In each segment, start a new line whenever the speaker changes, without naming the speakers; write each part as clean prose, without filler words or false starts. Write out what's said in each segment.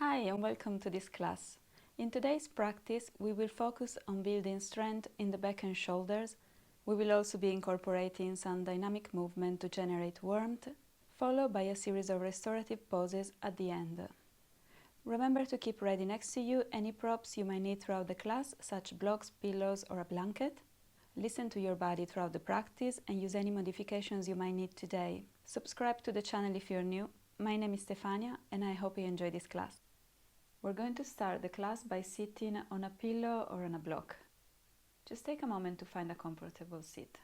Hi and welcome to this class. In today's practice, we will focus on building strength in the back and shoulders. We will also be incorporating some dynamic movement to generate warmth, followed by a series of restorative poses at the end. Remember to keep ready next to you any props you might need throughout the class, such blocks, pillows, or a blanket. Listen to your body throughout the practice and use any modifications you might need today. Subscribe to the channel if you're new. My name is Stefania and I hope you enjoy this class. We're going to start the class by sitting on a pillow or on a block. Just take a moment to find a comfortable seat.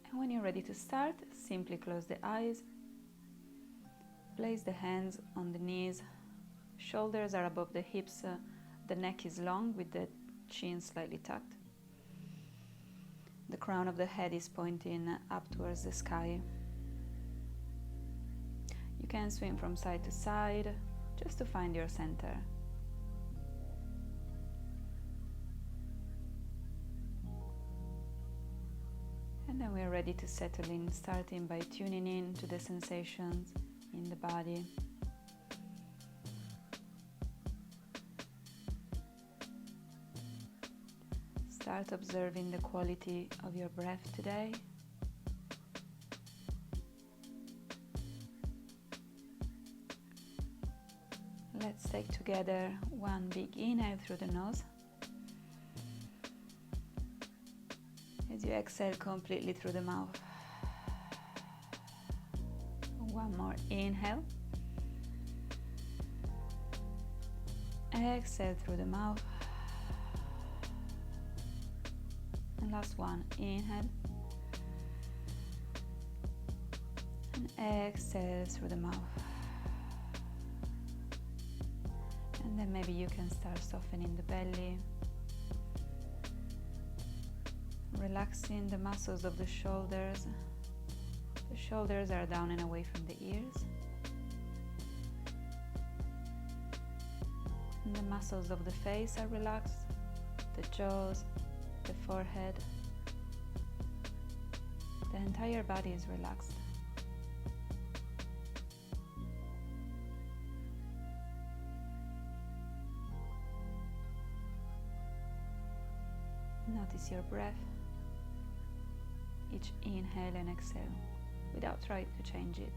And when you're ready to start, simply close the eyes. Place the hands on the knees. Shoulders are above the hips. The neck is long with the chin slightly tucked. The crown of the head is pointing up towards the sky. You can swing from side to side, just to find your center. And then we're ready to settle in, starting by tuning in to the sensations in the body. Start observing the quality of your breath today. Let's take together one big inhale through the nose. As you exhale completely through the mouth. One more inhale. Exhale through the mouth. And last one, inhale. And exhale through the mouth. And then maybe you can start softening the belly, relaxing the muscles of the shoulders. The shoulders are down and away from the ears. And the muscles of the face are relaxed, the jaws, the forehead. The entire body is relaxed. Notice your breath, each inhale and exhale, without trying to change it.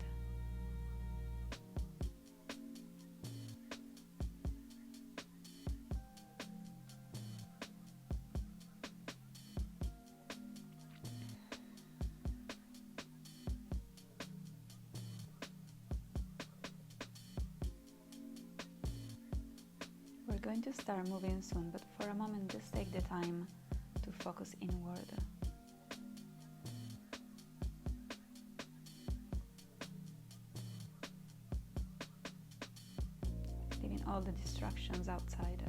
We're going to start moving soon, but for a moment just take the time to focus inward. Leaving all the distractions outside.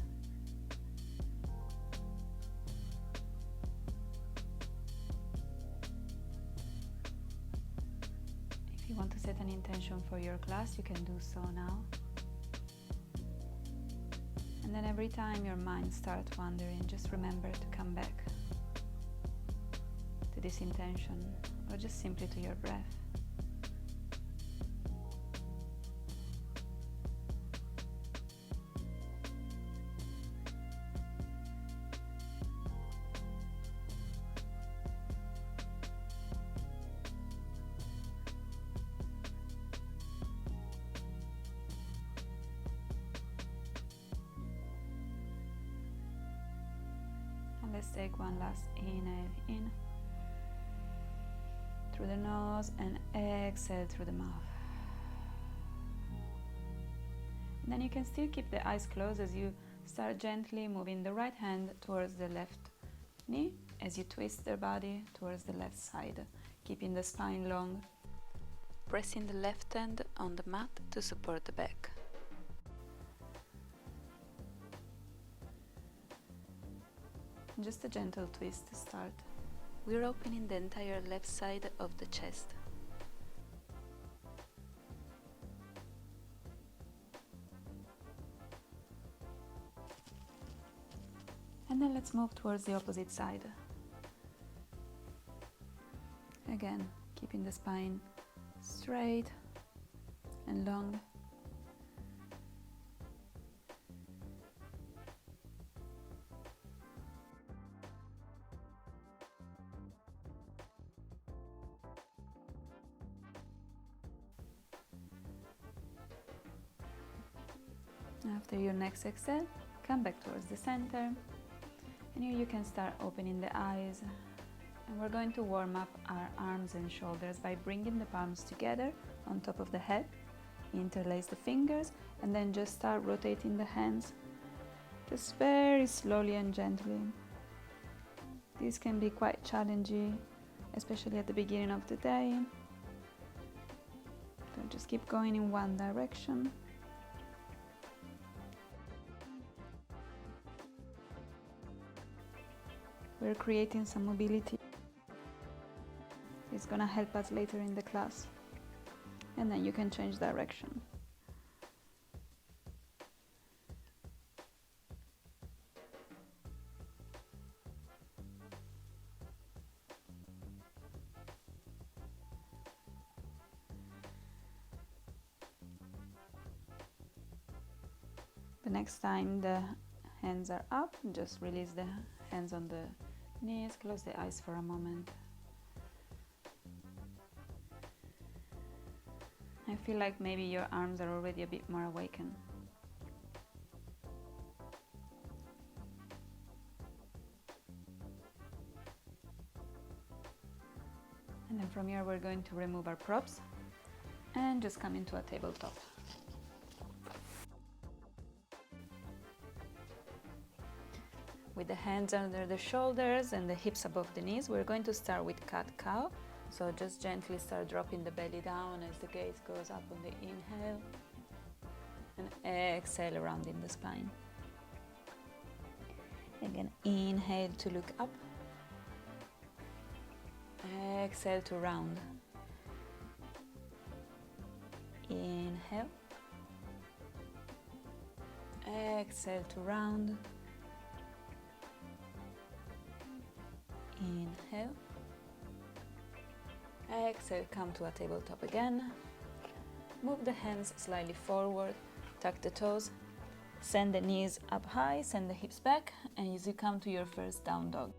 If you want to set an intention for your class, you can do so now. And then every time your mind starts wandering, just remember to come back to this intention, or just simply to your breath. Let's take one last inhale in through the nose and exhale through the mouth. And then you can still keep the eyes closed as you start gently moving the right hand towards the left knee as you twist the body towards the left side, keeping the spine long. Pressing the left hand on the mat to support the back. Just a gentle twist to start. We're opening the entire left side of the chest. And then let's move towards the opposite side. Again, keeping the spine straight and long. After your next exhale, come back towards the center, and here you can start opening the eyes. And we're going to warm up our arms and shoulders by bringing the palms together on top of the head, interlace the fingers, and then just start rotating the hands, just very slowly and gently. This can be quite challenging, especially at the beginning of the day. So just keep going in one direction. We're creating some mobility. It's gonna help us later in the class. And then you can change direction. The next time the hands are up, just release the hands on the knees, close the eyes for a moment. I feel like maybe your arms are already a bit more awakened. And then from here we're going to remove our props and just come into a tabletop. With the hands under the shoulders and the hips above the knees, we're going to start with cat-cow. So just gently start dropping the belly down as the gaze goes up on the inhale, and exhale, rounding the spine. Again, inhale to look up, exhale to round. Inhale, exhale to round. Inhale, exhale, come to a tabletop again. Move the hands slightly forward, tuck the toes, send the knees up high, send the hips back, and as you come to your first down dog,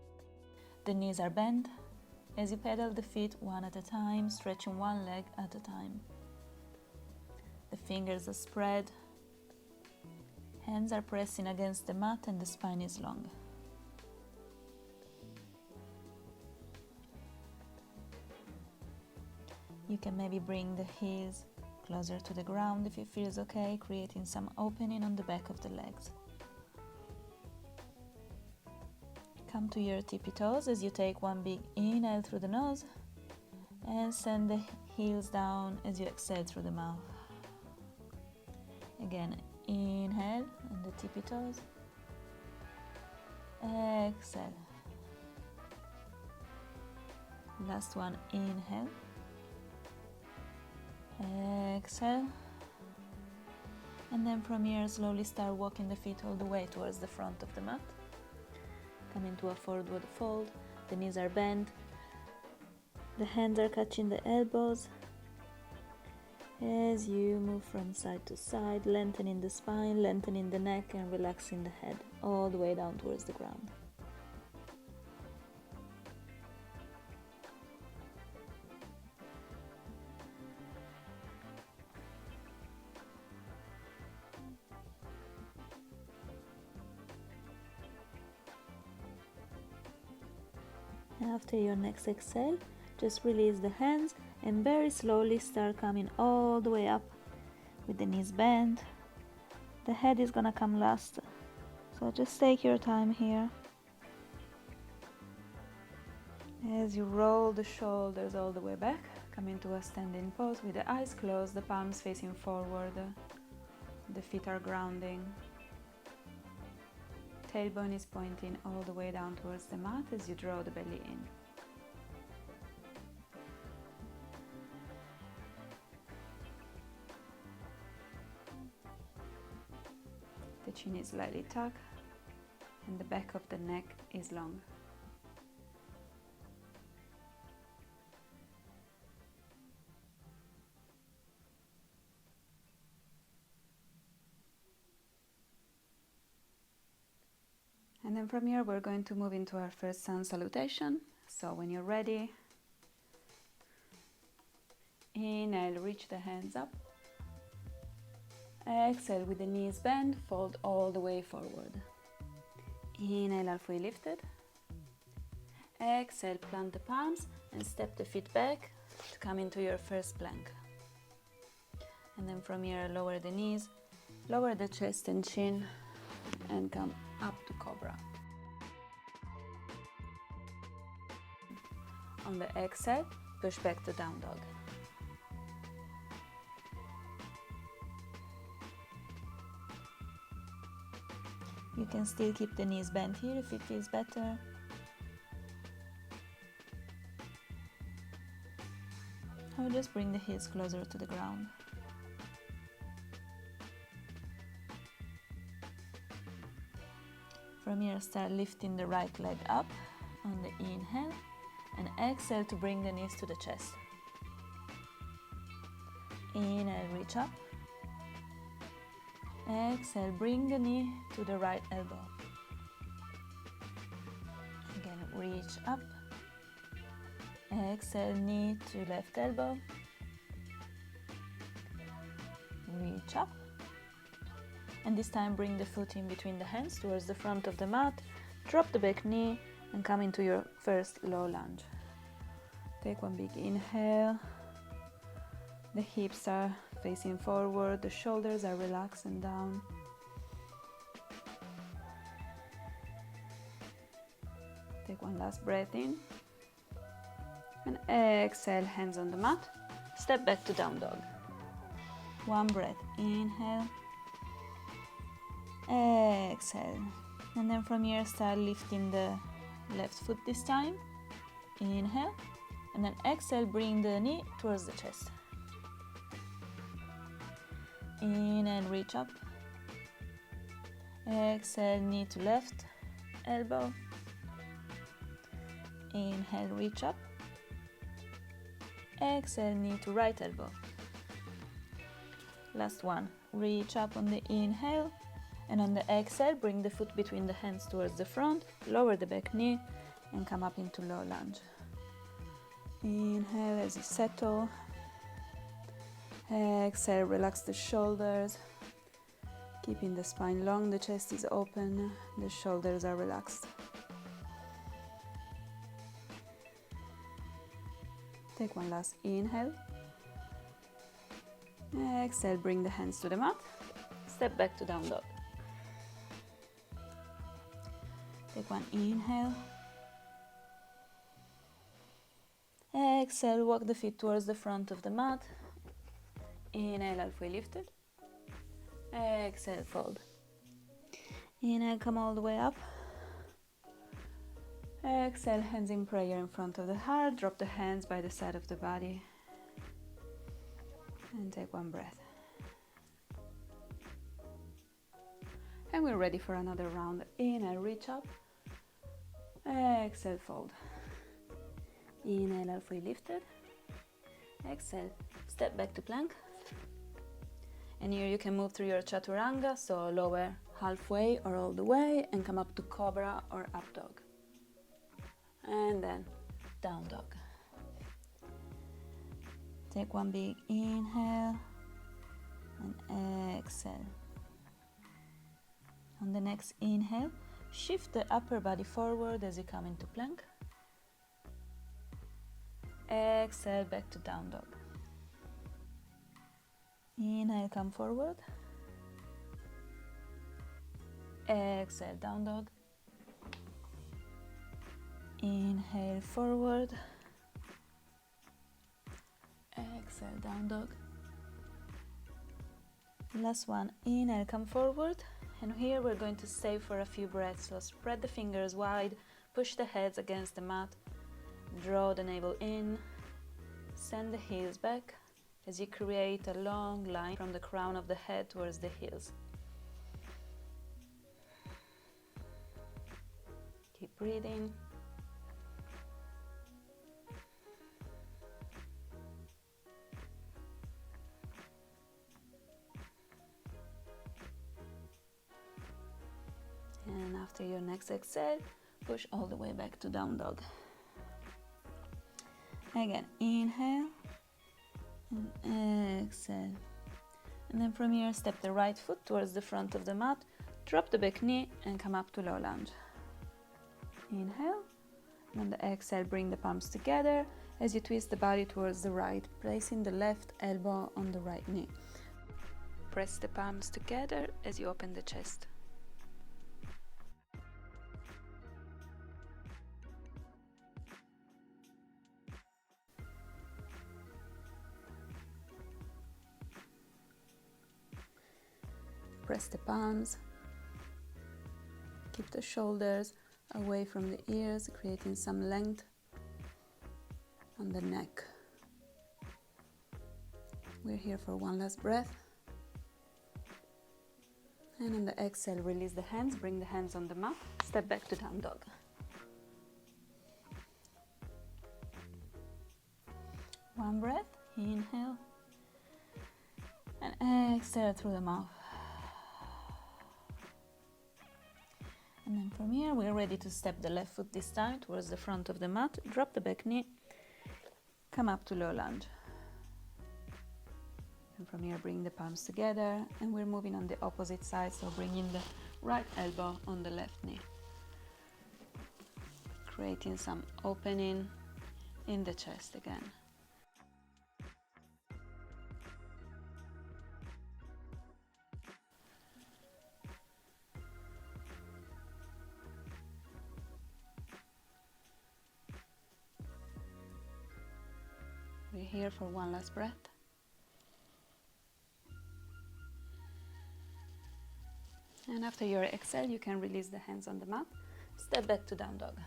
the knees are bent. As you pedal the feet one at a time, stretching one leg at a time. The fingers are spread, hands are pressing against the mat, and the spine is long. You can maybe bring the heels closer to the ground if it feels okay, creating some opening on the back of the legs. Come to your tippy toes as you take one big inhale through the nose and send the heels down as you exhale through the mouth. Again, inhale on the tippy toes, exhale. Last one, inhale, exhale, and then from here slowly start walking the feet all the way towards the front of the mat. Come into a forward fold, the knees are bent, the hands are catching the elbows. As you move from side to side, lengthening the spine, lengthening the neck, and relaxing the head all the way down towards the ground. After your next exhale, just release the hands and very slowly start coming all the way up with the knees bent. The head is gonna come last, so just take your time here. As you roll the shoulders all the way back, come into a standing pose with the eyes closed, the palms facing forward, the feet are grounding. Tailbone is pointing all the way down towards the mat as you draw the belly in. The chin is slightly tucked and the back of the neck is long. And then from here we're going to move into our first sun salutation. So when you're ready, inhale, reach the hands up. Exhale with the knees bent, fold all the way forward. Inhale, halfway lifted. Exhale, plant the palms and step the feet back to come into your first plank. And then from here, lower the knees, lower the chest and chin, and come up to cobra. On the exhale, push back to down dog. You can still keep the knees bent here if it feels better. Or just bring the heels closer to the ground. From here, start lifting the right leg up on the inhale and exhale to bring the knees to the chest. Inhale, reach up. Exhale, bring the knee to the right elbow. Again, reach up. Exhale, knee to left elbow. Reach up. And this time bring the foot in between the hands towards the front of the mat. Drop the back knee and come into your first low lunge. Take one big inhale. The hips are facing forward, the shoulders are relaxed and down. Take one last breath in. And exhale, hands on the mat. Step back to down dog. One breath, inhale. Exhale. And then from here, start lifting the left foot this time. Inhale. And then exhale, bring the knee towards the chest. In and reach up. Exhale, knee to left elbow. Inhale, reach up. Exhale, knee to right elbow. Last one. Reach up on the inhale. And on the exhale, bring the foot between the hands towards the front. Lower the back knee and come up into low lunge. Inhale as you settle. Exhale, relax the shoulders. Keeping the spine long, the chest is open, the shoulders are relaxed. Take one last inhale. Exhale, bring the hands to the mat. Step back to down dog. Take one inhale. Exhale, walk the feet towards the front of the mat. Inhale, halfway lifted. Exhale, fold. Inhale, come all the way up. Exhale, hands in prayer in front of the heart. Drop the hands by the side of the body. And take one breath. And we're ready for another round. Inhale, reach up. Exhale, fold. Inhale, halfway lifted. Exhale, step back to plank. And here you can move through your chaturanga, so lower halfway or all the way, and come up to cobra or up dog. And then down dog. Take one big inhale and exhale. On the next inhale, shift the upper body forward as you come into plank. Exhale, back to down dog. Inhale, come forward. Exhale, down dog. Inhale, forward. Exhale, down dog. Last one. Inhale, come forward. And here we're going to stay for a few breaths. So spread the fingers wide, push the heads against the mat, draw the navel in, send the heels back as you create a long line from the crown of the head towards the heels. Keep breathing. And after your next exhale, push all the way back to down dog. Again, inhale and exhale. And then from here, step the right foot towards the front of the mat, drop the back knee and come up to low lunge. Inhale, and on the exhale, bring the palms together as you twist the body towards the right, placing the left elbow on the right knee. Press the palms together as you open the chest. Press the palms. Keep the shoulders away from the ears, creating some length on the neck. We're here for one last breath. And on the exhale, release the hands, bring the hands on the mat, step back to down dog. One breath, inhale, and exhale through the mouth. And then from here, we're ready to step the left foot this time towards the front of the mat, drop the back knee, come up to low lunge. And from here, bring the palms together, and we're moving on the opposite side, so bringing the right elbow on the left knee, creating some opening in the chest again. We're here for one last breath. And after your exhale, you can release the hands on the mat, step back to down dog.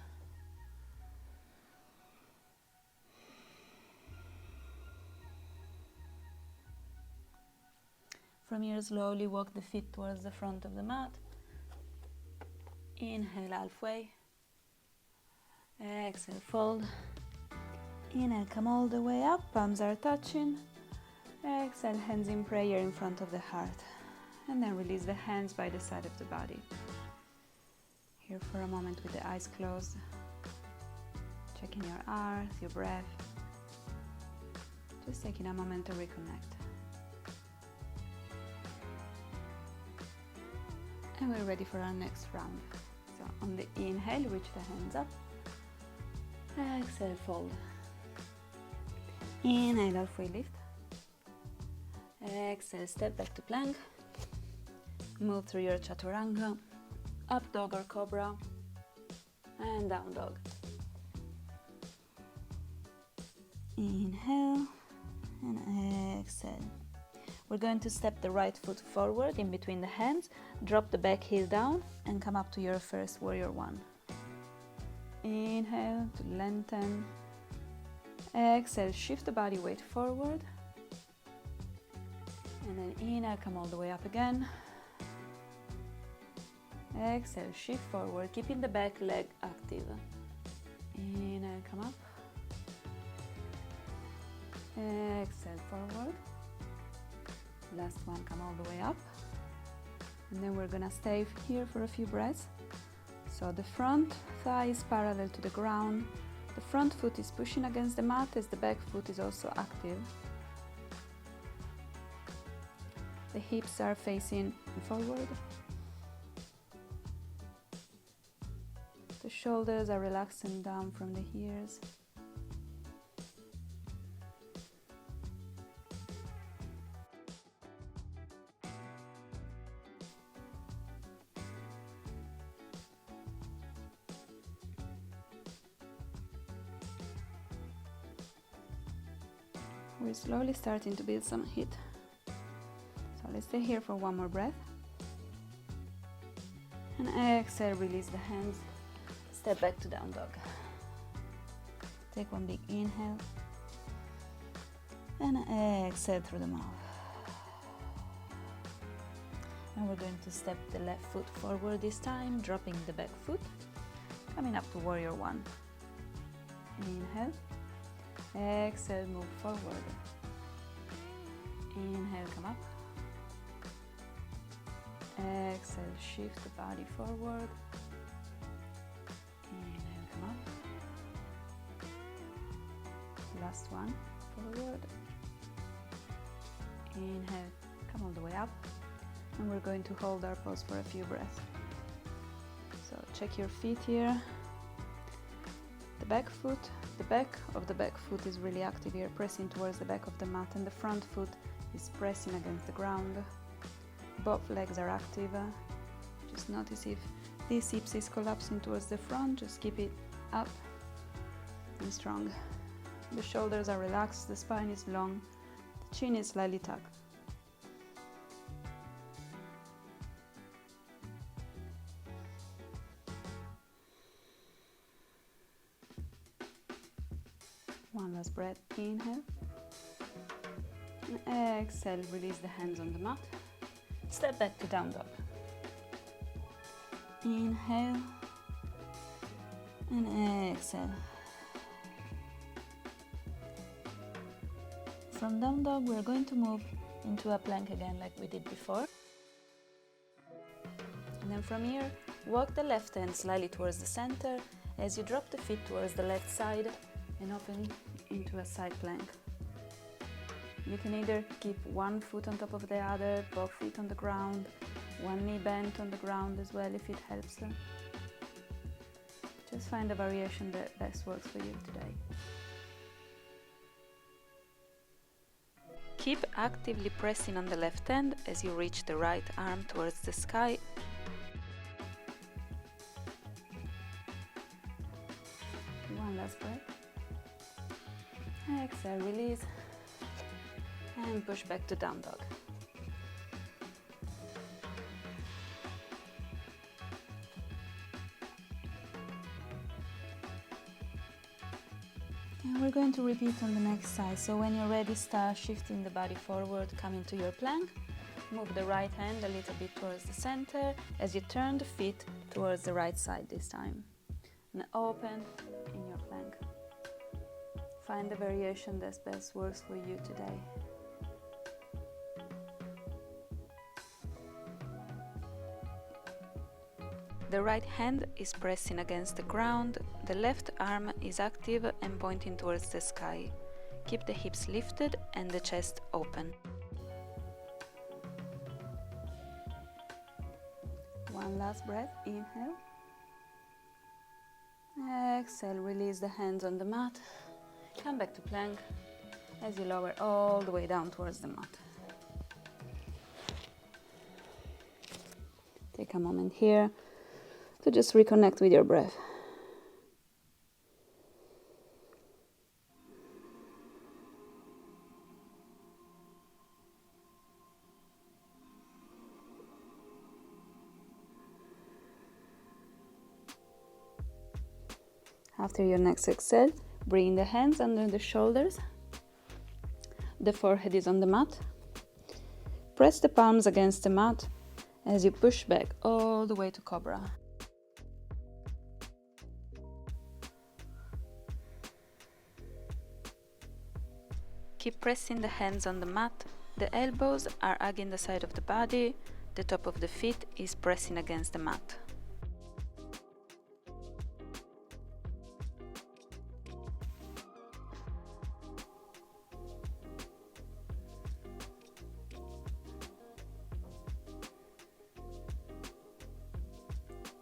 From here, slowly walk the feet towards the front of the mat. Inhale halfway. Exhale, fold. Inhale, come all the way up, palms are touching. Exhale, hands in prayer in front of the heart. And then release the hands by the side of the body. Here for a moment with the eyes closed. Checking your heart, your breath. Just taking a moment to reconnect. And we're ready for our next round. So on the inhale, reach the hands up. Exhale, fold. Inhale, halfway lift. Exhale, step back to plank. Move through your chaturanga, up dog or cobra, and down dog. Inhale and exhale. We're going to step the right foot forward in between the hands, drop the back heel down, and come up to your first warrior one. Inhale to lengthen. Exhale, shift the body weight forward. And then inhale, come all the way up again. Exhale, shift forward, keeping the back leg active. Inhale, come up. Exhale, forward. Last one, come all the way up. And then we're gonna stay here for a few breaths. So the front thigh is parallel to the ground. The front foot is pushing against the mat as the back foot is also active. The hips are facing forward. The shoulders are relaxing down from the ears. We're slowly starting to build some heat. So let's stay here for one more breath. And exhale, release the hands. Step back to down dog. Take one big inhale. And exhale through the mouth. And we're going to step the left foot forward this time, dropping the back foot. Coming up to warrior one. Inhale. Exhale, move forward. Inhale, come up. Exhale, shift the body forward. Inhale, come up. Last one, forward. Inhale, Come all the way up. And we're going to hold our pose for a few breaths. So check your feet here. The back of the back foot is really active here, pressing towards the back of the mat, and the front foot is pressing against the ground. Both legs are active. Just notice if this hips is collapsing towards the front, just keep it up and strong. The shoulders are relaxed, the spine is long, the chin is slightly tucked. One last breath, inhale. And exhale, release the hands on the mat. Step back to down dog. Inhale. And exhale. From down dog, we're going to move into a plank again like we did before. And then from here, walk the left hand slightly towards the center as you drop the feet towards the left side and open into a side plank. You can either keep one foot on top of the other, both feet on the ground, one knee bent on the ground as well if it helps. Just find a variation that best works for you today. Keep actively pressing on the left hand as you reach the right arm towards the sky. One last breath. Exhale, release, and push back to down dog. And we're going to repeat on the next side. So when you're ready, start shifting the body forward, come into your plank. Move the right hand a little bit towards the center as you turn the feet towards the right side this time. And open in your plank. Find the variation that best works for you today. The right hand is pressing against the ground, the left arm is active and pointing towards the sky. Keep the hips lifted and the chest open. One last breath, inhale. Exhale, release the hands on the mat. Come back to plank as you lower all the way down towards the mat. Take a moment here to just reconnect with your breath. After your next exhale, bring the hands under the shoulders. The forehead is on the mat. Press the palms against the mat as you push back all the way to cobra. Keep pressing the hands on the mat. The elbows are hugging the side of the body. The top of the feet is pressing against the mat.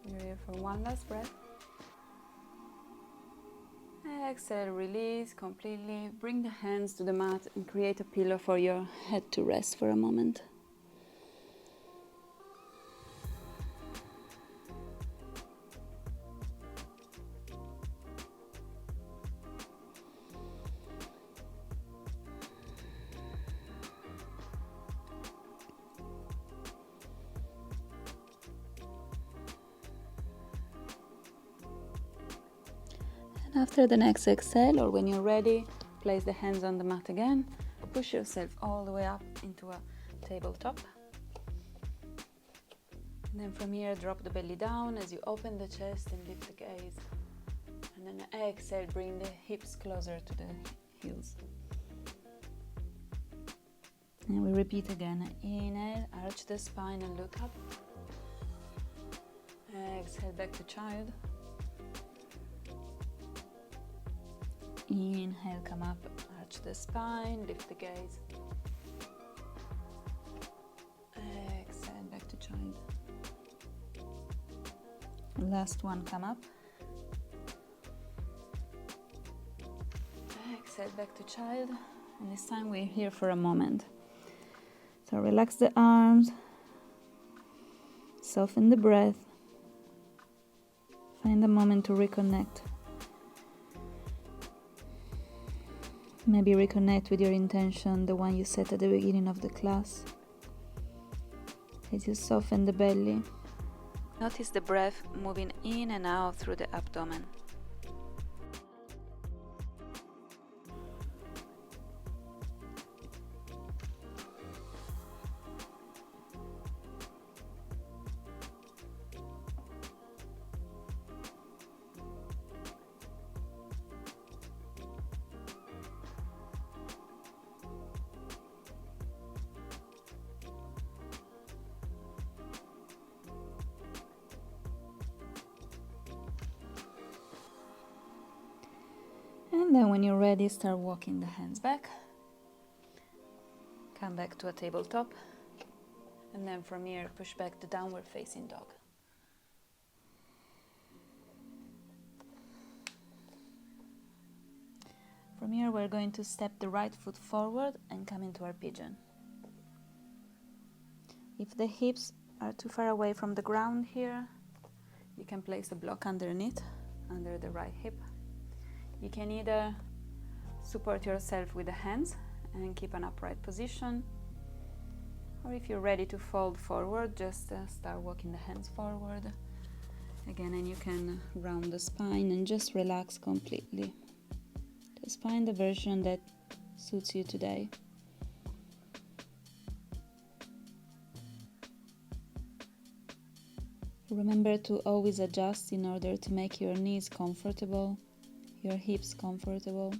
You're here for one last breath. Exhale, release completely. Bring the hands to the mat and create a pillow for your head to rest for a moment. After the next exhale, or when you're ready, place the hands on the mat again. Push yourself all the way up into a tabletop. And then from here, drop the belly down as you open the chest and lift the gaze. And then exhale, bring the hips closer to the heels. And we repeat again. Inhale, arch the spine and look up. Exhale, back to child. Inhale, come up, arch the spine, lift the gaze. Last one, come up. Exhale back to child. And this time we're here for a moment. So relax the arms. Soften the breath. Find a moment to reconnect. Maybe reconnect with your intention, the one you set at the beginning of the class. As you soften the belly. Notice the breath moving in and out through the abdomen. And then when you're ready, start walking the hands back. Come back to a tabletop. And then from here, push back the downward facing dog. From here, we're going to step the right foot forward and come into our pigeon. If the hips are too far away from the ground here, you can place a block underneath, under the right hip. You can either support yourself with the hands and keep an upright position, or if you're ready to fold forward, just start walking the hands forward. Again, and you can round the spine and just relax completely. Just find the version that suits you today. Remember to always adjust in order to make your knees comfortable, your hips comfortable.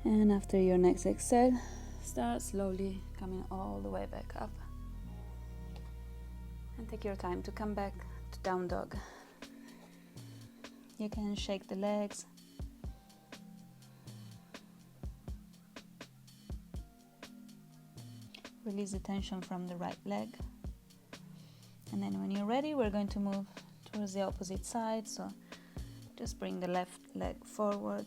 And after your next exhale, start slowly coming all the way back up. And take your time to come back to down dog. You can shake the legs. Release the tension from the right leg. And then when you're ready, we're going to move towards the opposite side. So just bring the left leg forward.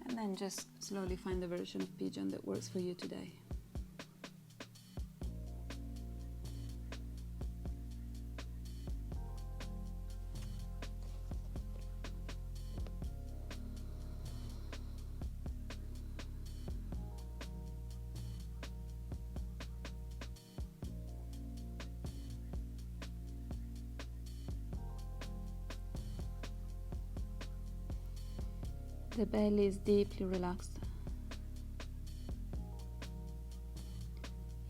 And then just slowly find the version of pigeon that works for you today. The belly is deeply relaxed.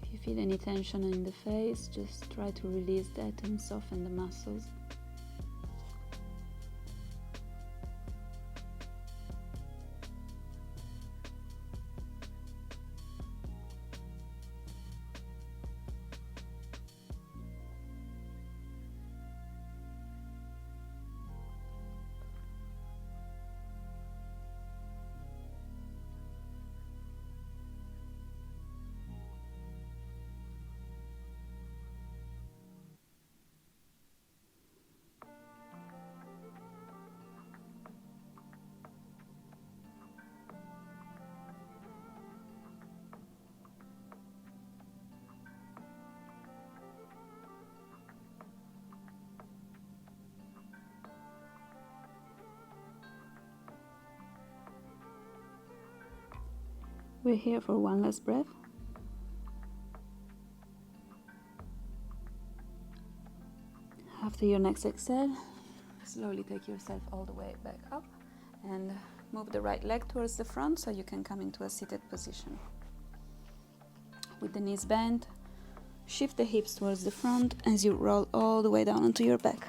If you feel any tension in the face, just try to release that and soften the muscles. We're here for one last breath. After your next exhale, slowly take yourself all the way back up and move the right leg towards the front so you can come into a seated position. With the knees bent, shift the hips towards the front as you roll all the way down onto your back.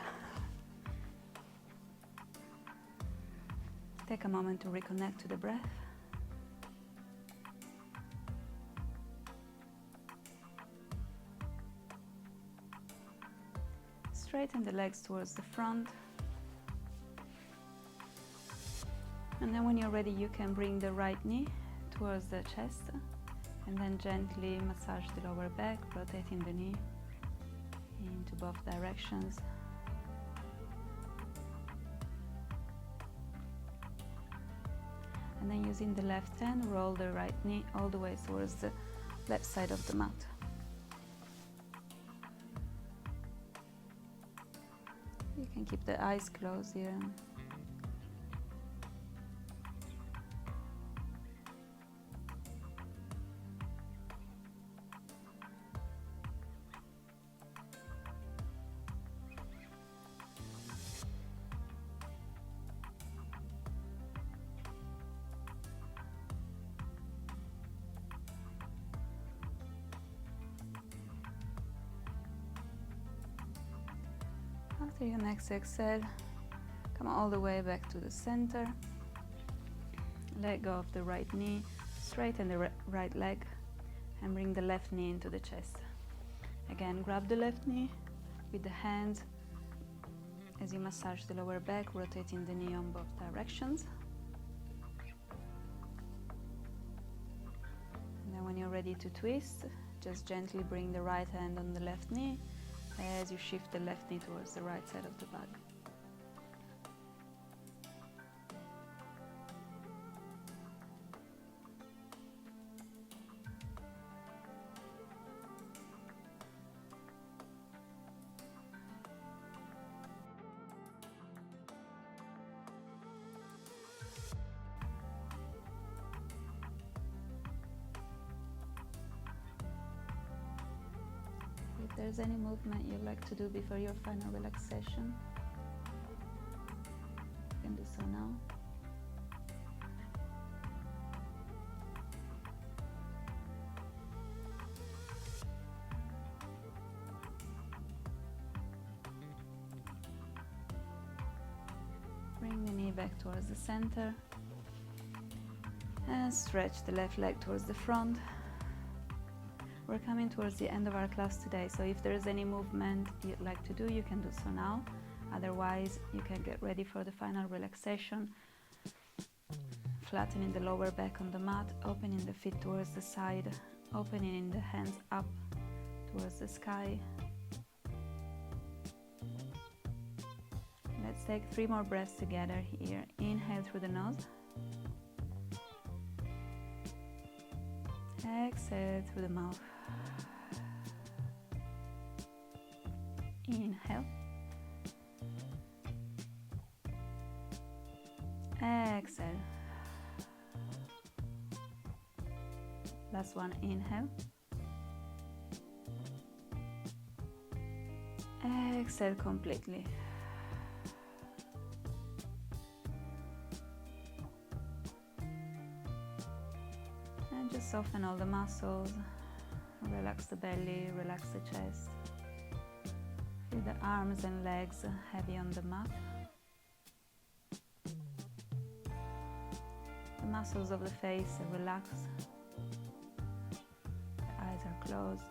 Take a moment to reconnect to the breath. Straighten the legs towards the front. And then when you're ready, you can bring the right knee towards the chest and then gently massage the lower back, rotating the knee into both directions. And then using the left hand, roll the right knee all the way towards the left side of the mat. You can keep the eyes closed here. After your next exhale, come all the way back to the center. Let go of the right knee, straighten the right leg, and bring the left knee into the chest. Again, grab the left knee with the hands as you massage the lower back, rotating the knee on both directions. And then when you're ready to twist, just gently bring the right hand on the left knee as you shift the left knee towards the right side of the body. If there's any movement you'd like to do before your final relaxation, you can do so now. Bring the knee back towards the center and stretch the left leg towards the front. We're coming towards the end of our class today, so if there is any movement you'd like to do, you can do so now. Otherwise, you can get ready for the final relaxation. Flattening the lower back on the mat, opening the feet towards the side, opening the hands up towards the sky. Let's take 3 more breaths together here. Inhale through the nose. Exhale through the mouth. Inhale. Exhale. Last one, inhale. Exhale completely. And just soften all the muscles. Relax the belly, relax the chest. Feel the arms and legs heavy on the mat. The muscles of the face are relaxed. The eyes are closed.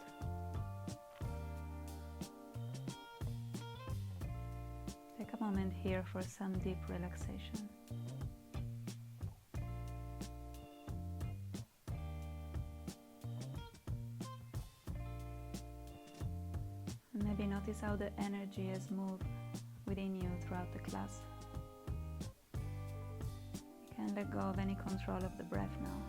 Take a moment here for some deep relaxation. Maybe notice how the energy has moved within you throughout the class. You can let go of any control of the breath now.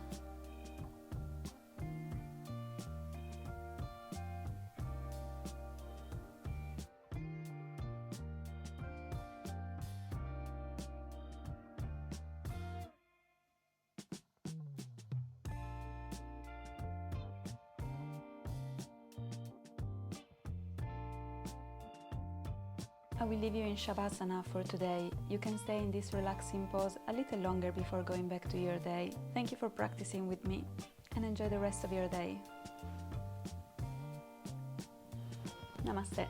I will leave you in Shavasana for today. You can stay in this relaxing pose a little longer before going back to your day. Thank you for practicing with me and enjoy the rest of your day. Namaste.